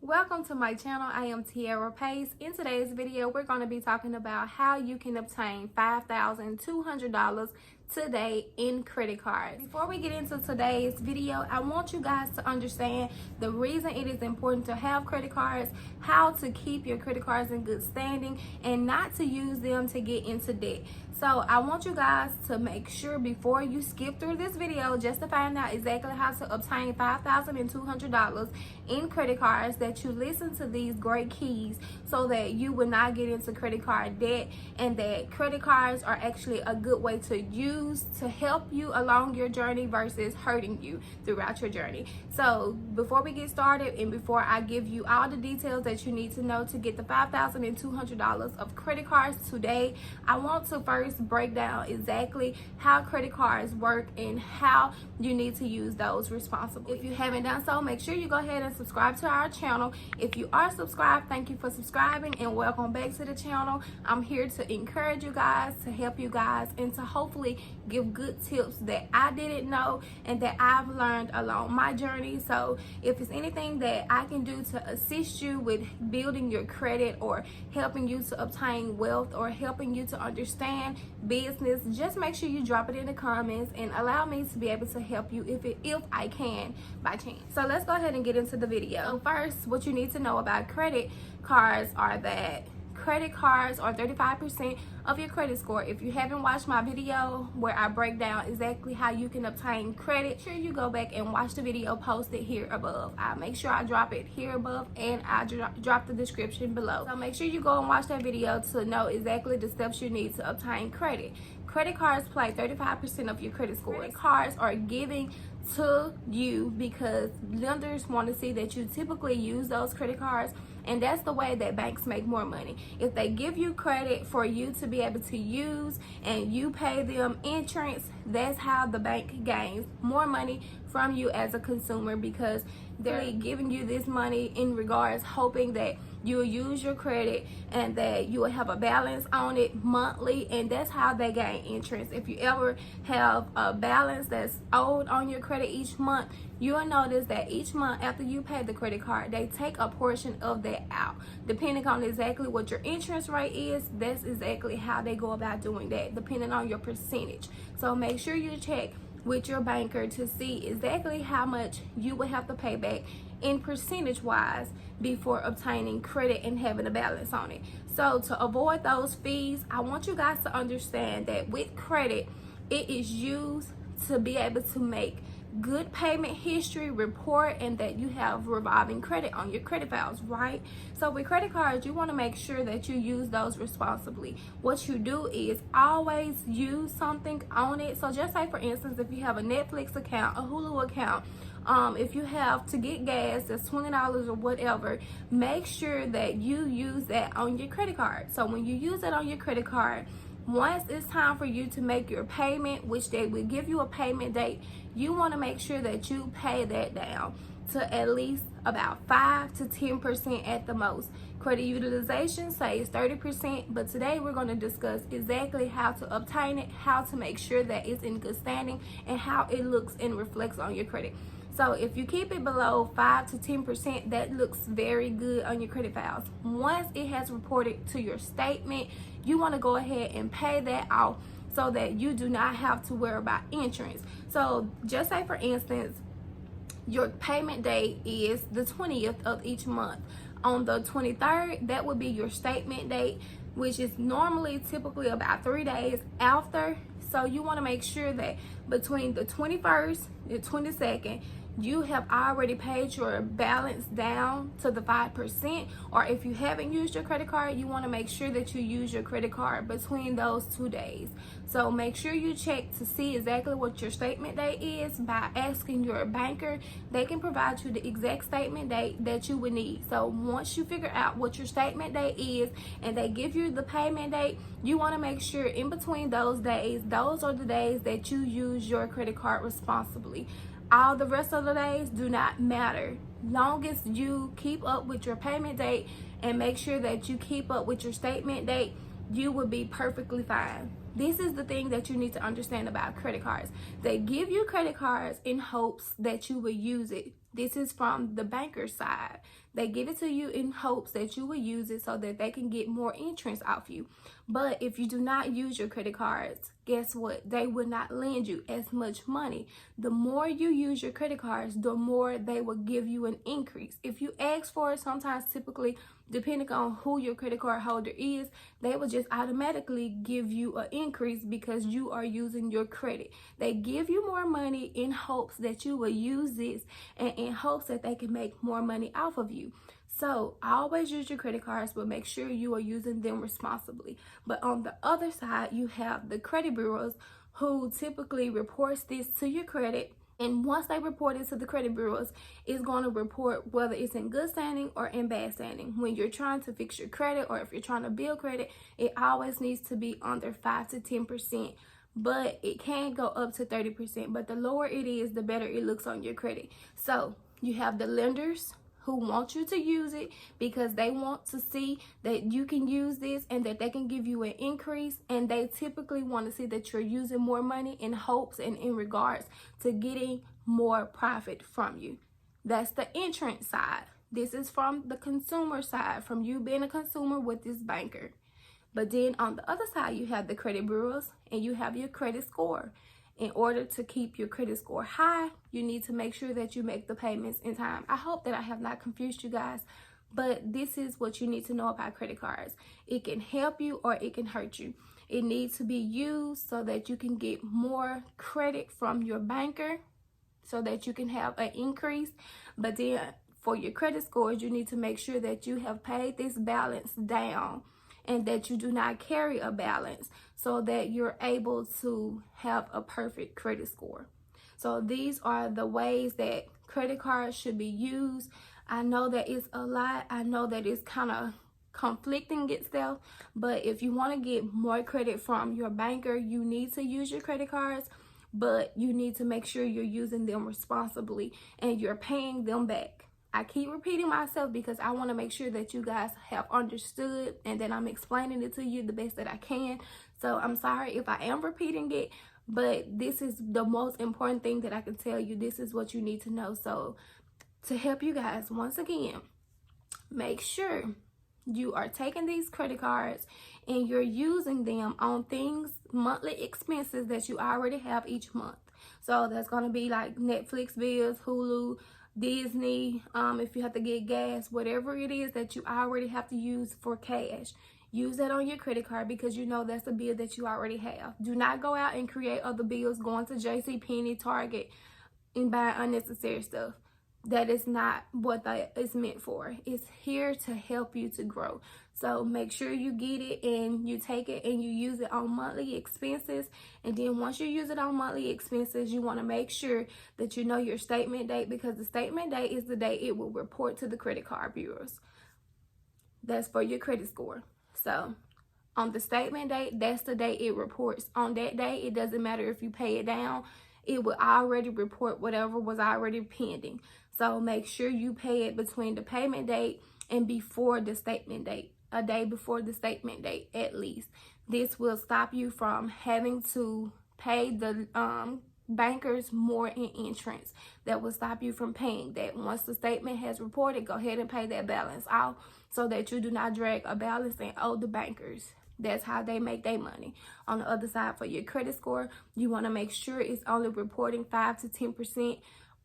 Welcome to my channel. I am Tiara Pace. In today's video, we're going to be talking about how you can obtain $5,200 today in credit cards. Before we get into today's video, I want you guys to understand the reason it is important to have credit cards, how to keep your credit cards in good standing, and not to use them to get into debt. So I want you guys to make sure before you skip through this video just to find out exactly how to obtain $5,200 in credit cards that you listen to these great keys so that you will not get into credit card debt, and that credit cards are actually a good way to use to help you along your journey versus hurting you throughout your journey. So before we get started and before I give you all the details that you need to know to get the $5,200 of credit cards today, I want to first break down exactly how credit cards work and how you need to use those responsibly. If you haven't done so, make sure you go ahead and subscribe to our channel. If you are subscribed, thank you for subscribing and welcome back to the channel. I'm here to encourage you guys, to help you guys, and to hopefully give good tips that I didn't know and that I've learned along my journey. So if it's anything that I can do to assist you with building your credit or helping you to obtain wealth or helping you to understand business, just make sure you drop it in the comments and allow me to be able to help you if I can by chance. So let's go ahead and get into the video. So first, what you need to know about credit cards are that credit cards are 35% of your credit score. If you haven't watched my video where I break down exactly how you can obtain credit, sure you go back and watch the video posted here above. I'll make sure I drop it here above and I drop the description below. So make sure you go and watch that video to know exactly the steps you need to obtain credit. Credit cards play 35% of your credit score. Credit cards are giving to you because lenders want to see that you typically use those credit cards, and that's the way that banks make more money. If they give you credit for you to be able to use and you pay them interest, that's how the bank gains more money from you as a consumer, because they're giving you this money in regards hoping that you'll use your credit and that you will have a balance on it monthly, and that's how they gain interest. If you ever have a balance that's owed on your credit each month, you'll notice that each month after you pay the credit card, they take a portion of that out. Depending on exactly what your interest rate is, that's exactly how they go about doing that, depending on your percentage. So make sure you check with your banker to see exactly how much you will have to pay back in percentage wise before obtaining credit and having a balance on it. So to avoid those fees, I want you guys to understand that with credit, it is used to be able to make good payment history report and that you have revolving credit on your credit files, right? So with credit cards, you want to make sure that you use those responsibly. What you do is always use something on it. So just say for instance, if you have a Netflix account, a Hulu account, if you have to get gas that's $20 or whatever, make sure that you use that on your credit card. So when you use it on your credit card, once it's time for you to make your payment, which they will give you a payment date, you want to make sure that you pay that down to at least about 5 to 10% at the most. Credit utilization says 30%, but today we're going to discuss exactly how to obtain it, how to make sure that it's in good standing, and how it looks and reflects on your credit. So if you keep it below 5 to 10%, that looks very good on your credit files. Once it has reported to your statement, you want to go ahead and pay that off so that you do not have to worry about insurance. So just say for instance, your payment date is the 20th of each month. On the 23rd, that would be your statement date, which is normally typically about 3 days after. So you want to make sure that between the 21st and 22nd, you have already paid your balance down to the 5%, or if you haven't used your credit card, you want to make sure that you use your credit card between those 2 days. So make sure you check to see exactly what your statement date is by asking your banker. They can provide you the exact statement date that you would need. So once you figure out what your statement date is and they give you the payment date, you want to make sure in between those days, those are the days that you use your credit card responsibly. All the rest of the days do not matter. Long as you keep up with your payment date and make sure that you keep up with your statement date, you will be perfectly fine. This is the thing that you need to understand about credit cards. They give you credit cards in hopes that you will use it This is from the banker side. They give it to you in hopes that you will use it so that they can get more interest off you. But if you do not use your credit cards, guess what? They will not lend you as much money. The more you use your credit cards, the more they will give you an increase. If you ask for it, sometimes typically, depending on who your credit card holder is, they will just automatically give you an increase because you are using your credit. They give you more money in hopes that you will use this and in hopes that they can make more money off of you. So always use your credit cards, but make sure you are using them responsibly. But on the other side, you have the credit bureaus who typically reports this to your credit. And once they report it to the credit bureaus, it's going to report whether it's in good standing or in bad standing. When you're trying to fix your credit or if you're trying to build credit, it always needs to be under 5 to 10%. But it can go up to 30%. But the lower it is, the better it looks on your credit. So you have the lenders who want you to use it because they want to see that you can use this and that they can give you an increase, and they typically want to see that you're using more money in hopes and in regards to getting more profit from you. That's the entrance side. This is from the consumer side, from you being a consumer with this banker. But then on the other side, you have the credit bureaus and you have your credit score. In order to keep your credit score high, you need to make sure that you make the payments in time. I hope that I have not confused you guys, but this is what you need to know about credit cards. It can help you or it can hurt you. It needs to be used so that you can get more credit from your banker so that you can have an increase. But then for your credit scores, you need to make sure that you have paid this balance down and that you do not carry a balance so that you're able to have a perfect credit score. So these are the ways that credit cards should be used. I know that it's a lot. I know that it's kind of conflicting itself, but if you want to get more credit from your banker, you need to use your credit cards, but you need to make sure you're using them responsibly and you're paying them back. I keep repeating myself because I want to make sure that you guys have understood and that I'm explaining it to you the best that I can. So I'm sorry if I am repeating it, but this is the most important thing that I can tell you. This is what you need to know. So to help you guys, once again, make sure you are taking these credit cards and you're using them on things, monthly expenses that you already have each month. So that's going to be like Netflix bills, Hulu, Disney, if you have to get gas, whatever it is that you already have to use for cash, use that on your credit card because you know that's a bill that you already have. Do not go out and create other bills, going to JCPenney, Target, and buy unnecessary stuff. That is not what that is meant for. It's here to help you to grow. So make sure you get it and you take it and you use it on monthly expenses. And then once you use it on monthly expenses, you want to make sure that you know your statement date, because the statement date is the day it will report to the credit card bureaus. That's for your credit score. So on the statement date, that's the day it reports. On that day, it doesn't matter if you pay it down. It will already report whatever was already pending. So make sure you pay it between the payment date and before the statement date, a day before the statement date at least. This will stop you from having to pay the bankers more in interest. That will stop you from paying that. Once the statement has reported, go ahead and pay that balance off so that you do not drag a balance and owe the bankers. That's how they make their money. On the other side, for your credit score, you want to make sure it's only reporting 5 to 10%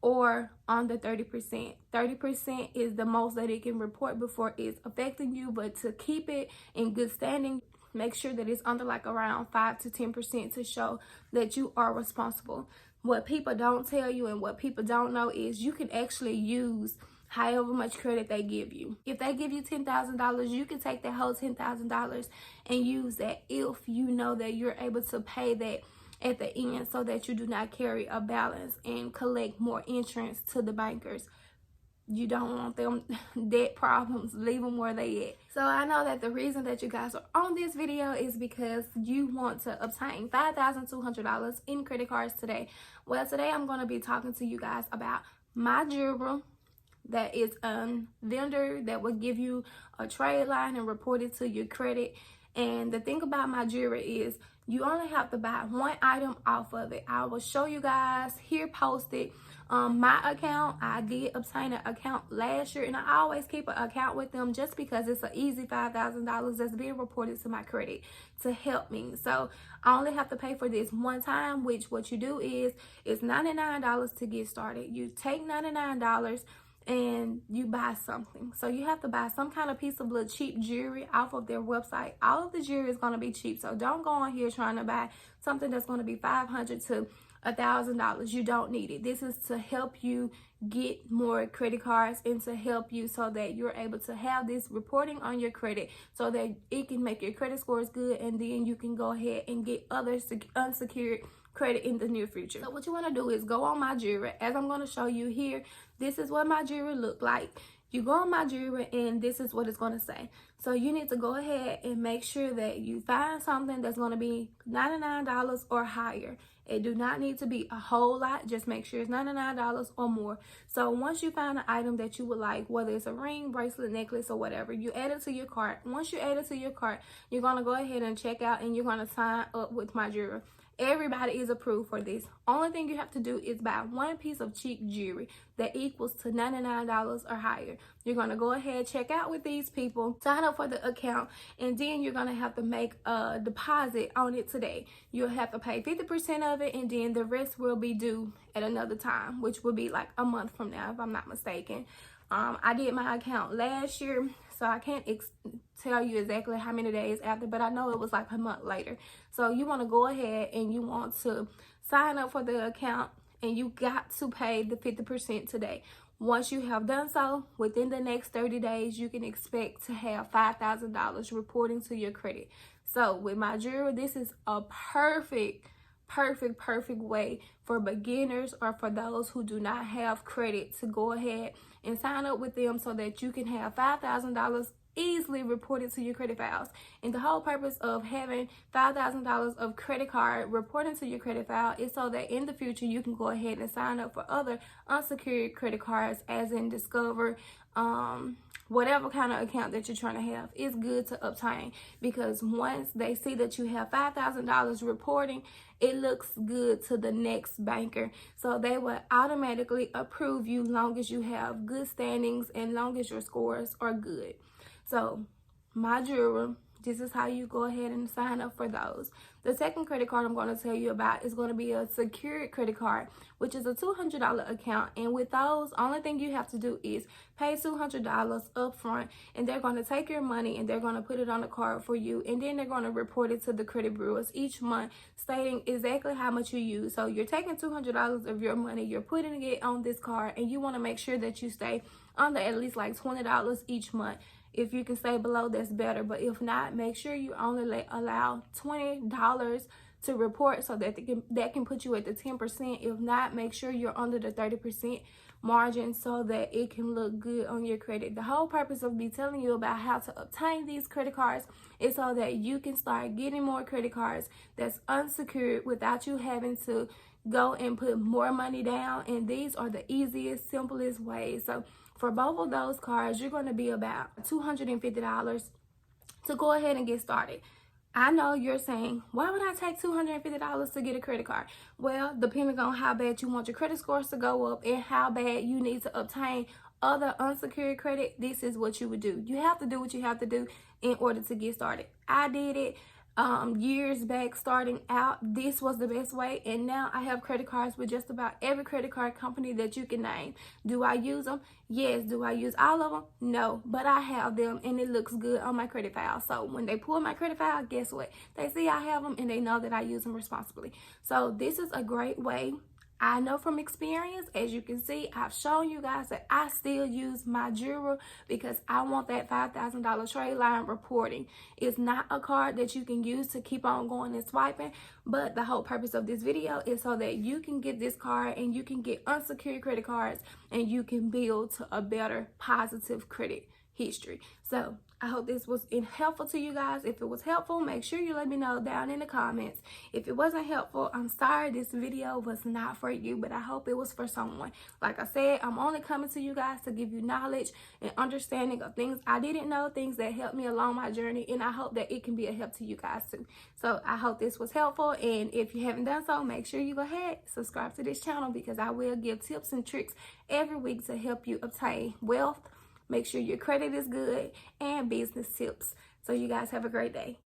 or under 30%. 30% is the most that it can report before it's affecting you, but to keep it in good standing, make sure that it's under like around 5 to 10% to show that you are responsible. What people don't tell you and what people don't know is you can actually use however much credit they give you. If they give you $10,000, you can take that whole $10,000 and use that if you know that you're able to pay that at the end so that you do not carry a balance and collect more interest to the bankers. You don't want them debt problems. Leave them where they at. So I know that the reason that you guys are on this video is because you want to obtain $5,200 in credit cards today. Well, today I'm going to be talking to you guys about MyJury. That is a vendor that will give you a trade line and report it to your credit. And the thing about MyJury is you only have to buy one item off of it. I will show you guys here posted My account, I did obtain an account last year, and I always keep an account with them just because it's an easy $5,000 that's being reported to my credit to help me. So I only have to pay for this one time, which what you do is it's $99 to get started. You take $99 and you buy something. So you have to buy some kind of piece of little cheap jewelry off of their website. All of the jewelry is going to be cheap. So don't go on here trying to buy something that's going to be $500 to $1,000. You don't need it. This is to help you get more credit cards and to help you so that you're able to have this reporting on your credit so that it can make your credit scores good, and then you can go ahead and get other unsecured credit in the near future. So what you want to do is go on my jewelry, as I'm going to show you here. This is what my jewelry look like. You go on my jewelry and this is what it's going to say. So you need to go ahead and make sure that you find something that's going to be $99 or higher. It do not need to be a whole lot. Just make sure it's $99 or more. So once you find an item that you would like, whether it's a ring, bracelet, necklace, or whatever, you add it to your cart. Once you add it to your cart, you're going to go ahead and check out and you're going to sign up with my jewelry. Everybody is approved for this. Only thing you have to do is buy one piece of cheap jewelry that equals to $99 or higher. You're going to go ahead, check out with these people, sign up for the account, and then you're going to have to make a deposit on it today. You'll have to pay 50% of it, and then the rest will be due at another time, which will be like a month from now, if I'm not mistaken. I did my account last year, so I can't tell you exactly how many days after, but I know it was like a month later. So you want to go ahead and you want to sign up for the account, and you got to pay the 50% today. Once you have done so, within the next 30 days, you can expect to have $5,000 reporting to your credit. So with my jewelry, this is a perfect way for beginners or for those who do not have credit to go ahead and sign up with them so that you can have $5,000 easily reported to your credit files. And the whole purpose of having $5,000 of credit card reporting to your credit file is so that in the future you can go ahead and sign up for other unsecured credit cards, as in Discover, whatever kind of account that you're trying to have. Is good to obtain, because once they see that you have $5,000 reporting, it looks good to the next banker. So they will automatically approve you long as you have good standings and long as your scores are good. So my jewelry, this is how you go ahead and sign up for those. The second credit card I'm going to tell you about is going to be a secured credit card, which is a $200 account. And with those, only thing you have to do is pay $200 up front, and they're going to take your money and they're going to put it on the card for you. And then they're going to report it to the credit bureaus each month, stating exactly how much you use. So you're taking $200 of your money, you're putting it on this card, and you want to make sure that you stay under at least like $20 each month. If you can stay below, that's better. But if not, make sure you only allow $20 to report so that that can put you at the 10%. If not, make sure you're under the 30% margin so that it can look good on your credit. The whole purpose of me telling you about how to obtain these credit cards is so that you can start getting more credit cards that's unsecured without you having to go and put more money down. And these are the easiest, simplest ways. So for both of those cards, you're going to be about $250 to go ahead and get started. I know you're saying, why would I take $250 to get a credit card? Well, depending on how bad you want your credit scores to go up and how bad you need to obtain other unsecured credit, this is what you would do. You have to do what you have to do in order to get started. I did it years back starting out. This was the best way, and now I have credit cards with just about every credit card company that you can name. Do I use them? Yes. Do I use all of them? No, but I have them and it looks good on my credit file. So when they pull my credit file, guess what? They see I have them and they know that I use them responsibly. So this is a great way. I know from experience, as you can see, I've shown you guys that I still use my jewelry because I want that $5,000 trade line reporting. It's not a card that you can use to keep on going and swiping, but the whole purpose of this video is so that you can get this card and you can get unsecured credit cards and you can build to a better positive credit history. So I hope this was helpful to you guys. If it was helpful, make sure you let me know down in the comments. If it wasn't helpful, I'm sorry, this video was not for you, but I hope it was for someone. Like I said, I'm only coming to you guys to give you knowledge and understanding of things I didn't know, things that helped me along my journey, and I hope that it can be a help to you guys too. So I hope this was helpful, and if you haven't done so, make sure you go ahead, subscribe to this channel, because I will give tips and tricks every week to help you obtain wealth, make sure your credit is good, and business tips. So you guys have a great day.